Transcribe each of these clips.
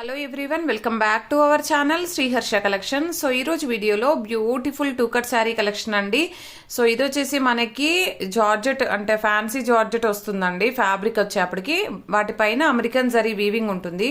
Hello everyone, welcome back to our channel Sriharsha collection. So ఈరోజు వీడియోలో beautiful two cut sari collection అండి. So ఇది వచ్చేసి మనకి జార్జెట్ అంటే ఫ్యాన్సీ జార్జెట్ వస్తుందండి. ఫ్యాబ్రిక్ వచ్చేప్పటికి వాటిపైన అమెరికన్ జరీ వీవింగ్ ఉంటుంది.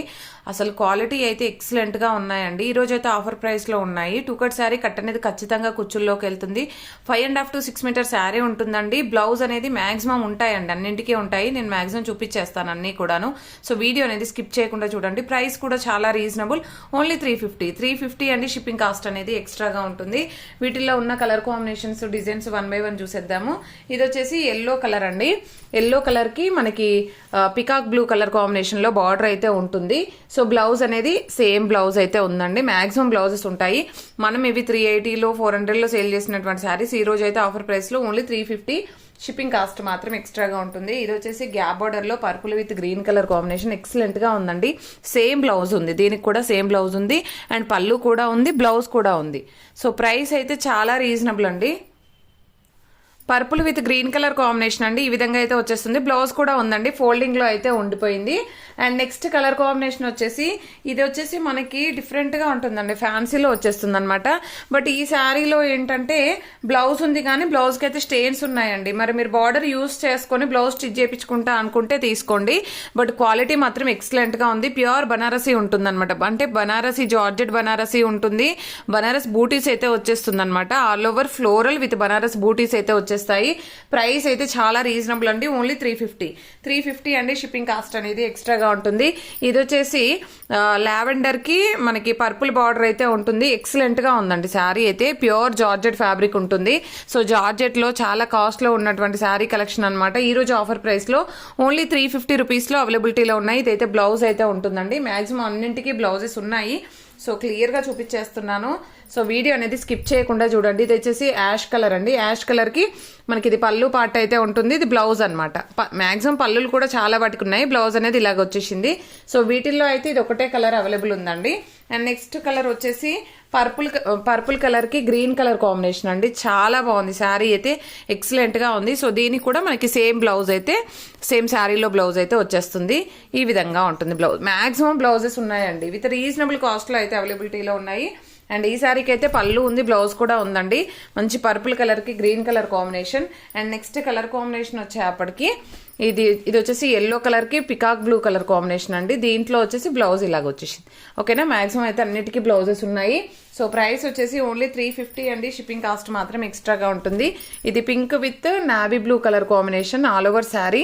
అసలు క్వాలిటీ అయితే ఎక్సలెంట్గా ఉన్నాయండి. ఈరోజు అయితే ఆఫర్ ప్రైస్లో ఉన్నాయి. టూ కట్ శారీ కట్ అనేది ఖచ్చితంగా కుచ్చుల్లోకి వెళ్తుంది. 5.5 to 6 మీటర్ శారీ ఉంటుందండి. బ్లౌజ్ అనేది మ్యాక్సిమం ఉంటాయండి, అన్నింటికీ ఉంటాయి. నేను మ్యాక్సిమం చూపించేస్తాను అన్నీ కూడాను. సో వీడియో అనేది స్కిప్ చేయకుండా చూడండి. ప్రైస్ కూడా చాలా రీజనబుల్, ఓన్లీ 350 అండి. షిప్పింగ్ కాస్ట్ అనేది ఎక్స్ట్రాగా ఉంటుంది. వీటిల్లో ఉన్న కలర్ కాంబినేషన్స్, డిజైన్స్ 1 by 1 చూసేద్దాము. ఇది వచ్చేసి ఎల్లో కలర్ అండి. ఎల్లో కలర్ కి మనకి పికాక్ బ్లూ కలర్ కాంబినేషన్ లో బార్డర్ అయితే ఉంటుంది. సో బ్లౌజ్ అనేది సేమ్ బ్లౌజ్ అయితే ఉందండి. మాక్సిమం బ్లౌజెస్ ఉంటాయి. మనం ఇవి 380లో 400లో సేల్ చేసినటువంటి శారీస్ ఈ రోజు అయితే ఆఫర్ ప్రైస్ లో ఓన్లీ 350. షిప్పింగ్ కాస్ట్ మాత్రం ఎక్స్ట్రాగా ఉంటుంది. ఇది వచ్చేసి గ్యాప్ బార్డర్ లో purple with green colour combination excellent గా ఉందండి. సేమ్ బ్లౌజ్ ఉంది, దీనికి కూడా సేమ్ బ్లౌజ్ ఉంది అండ్ పళ్ళు కూడా ఉంది, బ్లౌజ్ కూడా ఉంది. సో ప్రైస్ అయితే చాలా రీజనబుల్ అండి. Purple with green colour combination అండి. ఈ విధంగా అయితే వచ్చేస్తుంది. బ్లౌజ్ కూడా ఉందండి, ఫోల్డింగ్ లో అయితే ఉండిపోయింది. అండ్ నెక్స్ట్ కలర్ కాంబినేషన్ వచ్చేసి ఇది వచ్చేసి మనకి డిఫరెంట్ గా ఉంటుందండి, ఫ్యాన్సీలో వచ్చేస్తుంది అనమాట. బట్ ఈ శారీలో ఏంటంటే బ్లౌజ్ ఉంది కానీ బ్లౌజ్ కి అయితే స్టెయిన్స్ ఉన్నాయండి. మరి మీరు బార్డర్ యూస్ చేసుకొని బ్లౌజ్ స్టిచ్ చేయించుకుంటా అనుకుంటే తీసుకోండి. బట్ క్వాలిటీ మాత్రం ఎక్సలెంట్ గా ఉంది. ప్యూర్ బనారసీ ఉంటుంది అనమాట. అంటే బనారసీ జార్జెట్ బనారసీ ఉంటుంది. బనారస్ బూటీస్ అయితే వచ్చేస్తుంది అనమాట. All over floral with Banaras బూటీస్ అయితే వచ్చేస్తాయి. ప్రైస్ అయితే చాలా రీజనబుల్ అండి, ఓన్లీ 350 అండి. షిప్పింగ్ కాస్ట్ అనేది ఎక్స్ట్రాగా ఉంటుంది. ఇది వచ్చేసి లావెండర్ కి మనకి పర్పుల్ బార్డర్ అయితే ఉంటుంది. ఎక్సలెంట్ గా ఉందండి శారీ అయితే. ప్యూర్ జార్జెట్ ఫ్యాబ్రిక్ ఉంటుంది. సో జార్జెట్ లో చాలా కాస్ట్ లో ఉన్నటువంటి శారీ కలెక్షన్ అనమాట. ఈ రోజు ఆఫర్ ప్రైస్ లో ఓన్లీ 350 రూపీస్ లో అవైలబిలిటీలో ఉన్నాయి. ఇదైతే బ్లౌజ్ అయితే ఉంటుందండి. మాక్సిమం అన్నింటికి బ్లౌజెస్ ఉన్నాయి. సో క్లియర్ గా చూపించేస్తున్నాను. సో వీడియో అనేది స్కిప్ చేయకుండా చూడండి. ఇది వచ్చేసి యాష్ కలర్ అండి. యాష్ కలర్ కి మనకి ఇది పళ్ళు పార్ట్ అయితే ఉంటుంది. ఇది బ్లౌజ్ అనమాట. మాక్సిమం పళ్ళులు కూడా చాలా వాటికి ఉన్నాయి. బ్లౌజ్ అనేది ఇలాగ వచ్చేసింది. సో వీటిల్లో అయితే ఇది ఒకటే కలర్ అవైలబుల్ ఉందండి. అండ్ నెక్స్ట్ కలర్ వచ్చేసి పర్పుల్ కలర్ కి గ్రీన్ కలర్ కాంబినేషన్ అండి. చాలా బాగుంది శారీ అయితే, ఎక్సలెంట్ గా ఉంది. సో దీనికి కూడా మనకి సేమ్ బ్లౌజ్ అయితే, సేమ్ శారీలో బ్లౌజ్ అయితే వచ్చేస్తుంది. ఈ విధంగా ఉంటుంది బ్లౌజ్. మాక్సిమం బ్లౌజెస్ ఉన్నాయండి, విత్ రీజనబుల్ కాస్ట్ లో అయితే అవైలబిలిటీలో ఉన్నాయి. అండ్ ఈ శారీకి అయితే పళ్ళు ఉంది, బ్లౌజ్ కూడా ఉందండి. మంచి పర్పుల్ కలర్ కి green colour combination. And next colour combination వచ్చేప్పటికి ఇది వచ్చేసి ఎల్లో కలర్ కి పికాక్ బ్లూ కలర్ కాంబినేషన్ అండి. దీంట్లో వచ్చేసి బ్లౌజ్ ఇలాగ వచ్చేసింది. ఓకేనా, మాక్సిమం అయితే అన్నిటికీ బ్లౌజెస్ ఉన్నాయి. సో ప్రైస్ వచ్చేసి ఓన్లీ 350 అండి. షిప్పింగ్ కాస్ట్ మాత్రం ఎక్స్ట్రాగా ఉంటుంది. ఇది pink with navy blue colour combination. All over sari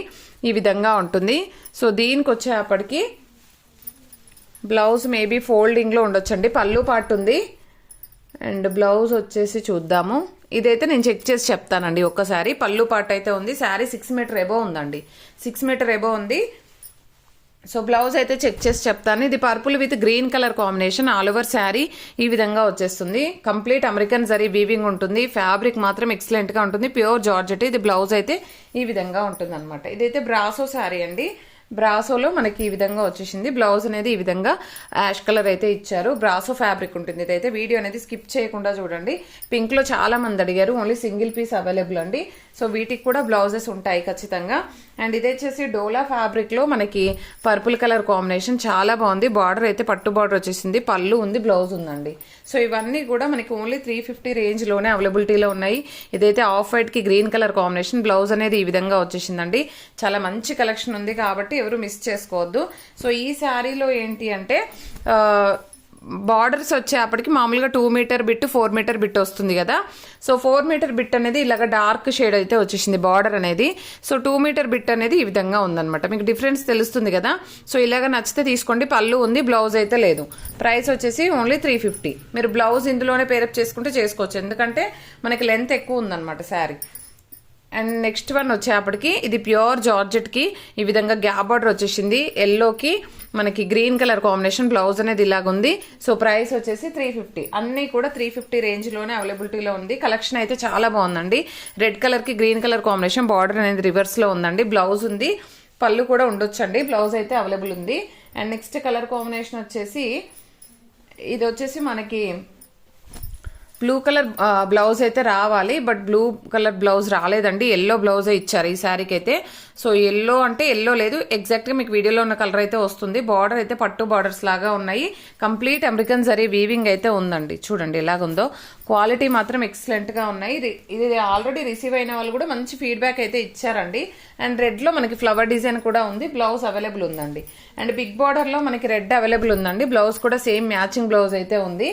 ఈ విధంగా ఉంటుంది. సో దీనికి వచ్చేప్పటికి బ్లౌజ్ మేబీ ఫోల్డింగ్ లో ఉండొచ్చండి. పళ్ళు పార్ట్ ఉంది అండ్ బ్లౌజ్ వచ్చేసి చూద్దాము. ఇదైతే నేను చెక్ చేసి చెప్తానండి ఒక్కసారి. పళ్ళు పార్ట్ అయితే ఉంది. శారీ 6 మీటర్ ఎబో ఉందండి, 6 మీటర్ ఎబో ఉంది. సో బ్లౌజ్ అయితే చెక్ చేసి చెప్తాను. ఇది purple with green colour combination. All over sari ఈ విధంగా వచ్చేస్తుంది. కంప్లీట్ అమెరికన్ జరీ వీవింగ్ ఉంటుంది. ఫ్యాబ్రిక్ మాత్రం ఎక్సలెంట్ గా ఉంటుంది. Pure georgette. ఇది బ్లౌజ్ అయితే ఈ విధంగా ఉంటుంది అనమాట. ఇదైతే బ్రాసో శారీ అండి. బ్రాసోలో మనకి ఈ విధంగా వచ్చేసింది. బ్లౌజ్ అనేది ఈ విధంగా యాష్ కలర్ అయితే ఇచ్చారు. బ్రాసో ఫ్యాబ్రిక్ ఉంటుంది. ఇదైతే వీడియో అనేది స్కిప్ చేయకుండా చూడండి. పింక్ లో చాలా మంది అడిగారు, ఓన్లీ సింగిల్ పీస్ అవైలబుల్ అండి. సో వీటికి కూడా బ్లౌజెస్ ఉంటాయి ఖచ్చితంగా. అండ్ ఇది వచ్చేసి డోలా ఫ్యాబ్రిక్ లో మనకి పర్పుల్ కలర్ కాంబినేషన్. చాలా బాగుంది. బార్డర్ అయితే పట్టు బార్డర్ వచ్చేసింది. పళ్ళు ఉంది, బ్లౌజ్ ఉందండి. సో ఇవన్నీ కూడా మనకి ఓన్లీ 350 రేంజ్ లోనే అవైలబిలిటీలో ఉన్నాయి. ఇదైతే ఆఫ్ వైట్ కి గ్రీన్ కలర్ కాంబినేషన్. బ్లౌజ్ అనేది ఈ విధంగా వచ్చేసిందండి. చాలా మంచి కలెక్షన్ ఉంది కాబట్టి ఎవరు మిస్ చేసుకోవద్దు. సో ఈ శారీలో ఏంటి అంటే బార్డర్స్ వచ్చేప్పటికి మామూలుగా 2 మీటర్ బిట్ 4 మీటర్ బిట్ వస్తుంది కదా. సో 4 మీటర్ బిట్ అనేది ఇలాగ డార్క్ షేడ్ అయితే వచ్చేసింది బార్డర్ అనేది. సో 2 మీటర్ బిట్ అనేది ఈ విధంగా ఉందన్నమాట. మీకు డిఫరెన్స్ తెలుస్తుంది కదా. సో ఇలాగ నచ్చితే తీసుకోండి. పళ్ళు ఉంది, బ్లౌజ్ అయితే లేదు. ప్రైస్ వచ్చేసి ఓన్లీ 350. మీరు బ్లౌజ్ ఇందులోనే పేరప్ చేసుకుంటే చేసుకోవచ్చు, ఎందుకంటే మనకి లెంత్ ఎక్కువ ఉందన్నమాట శారీ. అండ్ నెక్స్ట్ వన్ వచ్చేప్పటికి ఇది ప్యూర్ జార్జెట్ కి ఈ విధంగా గ్యాప్ బార్డర్ వచ్చేసింది. ఎల్లోకి మనకి గ్రీన్ కలర్ కాంబినేషన్. బ్లౌజ్ అనేది ఇలాగుంది. సో ప్రైస్ వచ్చేసి 350. అన్ని కూడా 350 రేంజ్ లోనే అవైలబిలిటీలో ఉంది. కలెక్షన్ అయితే చాలా బాగుందండి. రెడ్ కలర్ కి గ్రీన్ కలర్ కాంబినేషన్. బార్డర్ అనేది రివర్స్ లో ఉందండి. బ్లౌజ్ ఉంది, పళ్ళు కూడా ఉండొచ్చండి. బ్లౌజ్ అయితే అవైలబుల్ ఉంది. అండ్ నెక్స్ట్ కలర్ కాంబినేషన్ వచ్చేసి ఇది వచ్చేసి మనకి బ్లూ కలర్ బ్లౌజ్ అయితే రావాలి, బట్ బ్లూ కలర్ బ్లౌజ్ రాలేదండి, ఎల్లో బ్లౌజే ఇచ్చారు ఈ శారీకి అయితే. సో ఎల్లో అంటే ఎల్లో లేదు, ఎగ్జాక్ట్గా మీకు వీడియోలో ఉన్న కలర్ అయితే వస్తుంది. బార్డర్ అయితే పట్టు బార్డర్స్ లాగా ఉన్నాయి, కంప్లీట్ అమెరికన్ జరీ వీవింగ్ అయితే ఉందండి. చూడండి ఎలాగుందో, క్వాలిటీ మాత్రం ఎక్సలెంట్గా ఉన్నాయి. ఇది ఆల్రెడీ రిసీవ్ అయిన వాళ్ళు కూడా మంచి ఫీడ్బ్యాక్ అయితే ఇచ్చారండి. అండ్ రెడ్లో మనకి ఫ్లవర్ డిజైన్ కూడా ఉంది, బ్లౌజ్ అవైలబుల్ ఉందండి. అండ్ బిగ్ బార్డర్లో మనకి రెడ్ అవైలబుల్ ఉందండి, బ్లౌజ్ కూడా సేమ్ మ్యాచింగ్ బ్లౌజ్ అయితే ఉంది.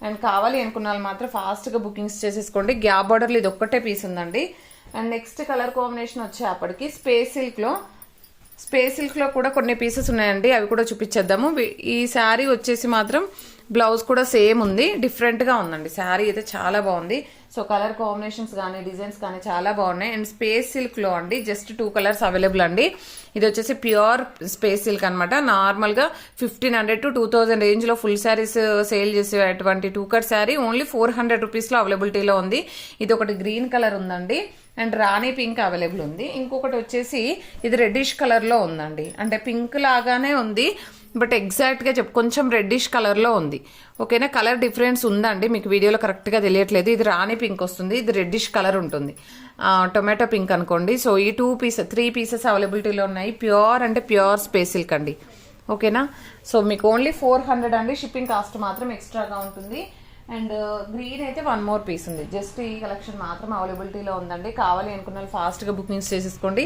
అండ్ కావాలి అనుకున్న వాళ్ళు మాత్రం ఫాస్ట్గా బుకింగ్స్ చేసేసుకోండి. గ్యాప్ బార్డర్లో ఇది ఒక్కటే పీస్ ఉందండి. అండ్ నెక్స్ట్ కలర్ కాంబినేషన్ వచ్చేప్పటికి స్పేస్ సిల్క్లో కూడా కొన్ని పీసెస్ ఉన్నాయండి, అవి కూడా చూపించేద్దాము. ఈ శారీ వచ్చేసి మాత్రం బ్లౌజ్ కూడా సేమ్ ఉంది, డిఫరెంట్గా ఉందండి. శారీ అయితే చాలా బాగుంది. సో కలర్ కాంబినేషన్స్ కానీ డిజైన్స్ కానీ చాలా బాగున్నాయి. అండ్ స్పేస్ సిల్క్లో అండి జస్ట్ 2 కలర్స్ అవైలబుల్ అండి. ఇది వచ్చేసి ప్యూర్ స్పేస్ సిల్క్ అనమాట. నార్మల్గా 1500 to 2000 రేంజ్లో ఫుల్ శారీస్ సేల్ చేసేటువంటి 2 కట్ శారీ ఓన్లీ 400 రూపీస్లో అవైలబిలిటీలో ఉంది. ఇది ఒకటి గ్రీన్ కలర్ ఉందండి, అండ్ రాణి పింక్ అవైలబుల్ ఉంది. ఇంకొకటి వచ్చేసి ఇది రెడ్డిష్ కలర్లో ఉందండి, అంటే పింక్ లాగానే ఉంది, బట్ ఎగ్జాక్ట్గా కొంచెం రెడ్డిష్ కలర్లో ఉంది. ఓకేనా, కలర్ డిఫరెన్స్ ఉందండి, మీకు వీడియోలో కరెక్ట్గా తెలియట్లేదు. ఇది రాణి పింక్ వస్తుంది, ఇది రెడ్డిష్ కలర్ ఉంటుంది, టొమాటో పింక్ అనుకోండి. సో ఈ 3 పీసెస్ అవైలబిలిటీలో ఉన్నాయి. ప్యూర్ అంటే ప్యూర్ స్పేస్ సిల్క్ అండి. ఓకేనా, సో మీకు ఓన్లీ 400 అండి, షిప్పింగ్ కాస్ట్ మాత్రం ఎక్స్ట్రాగా ఉంటుంది. అండ్ గ్రీన్ అయితే 1 more పీస్ ఉంది, జస్ట్ ఈ కలెక్షన్ మాత్రం అవైలబిలిటీలో ఉందండి. కావాలి అనుకున్న వాళ్ళు ఫాస్ట్గా బుకింగ్స్ చేసేసుకోండి.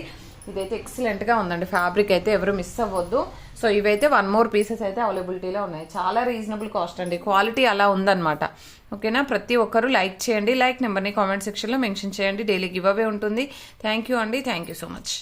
ఇదైతే ఎక్సలెంట్గా ఉందండి, ఫ్యాబ్రిక్ అయితే ఎవరు మిస్ అవ్వద్దు. సో ఇవైతే 1 more పీసెస్ అయితే అవైలబిలిటీలో ఉన్నాయి. చాలా రీజనబుల్ కాస్ట్ అండి, క్వాలిటీ అలా ఉందన్నమాట. ఓకేనా, ప్రతి ఒక్కరు లైక్ చేయండి, లైక్ నెంబర్ని కామెంట్ సెక్షన్లో మెన్షన్ చేయండి. డైలీ గివ్ అవే ఉంటుంది. థ్యాంక్ యూ అండి, థ్యాంక్ యూ సో మచ్.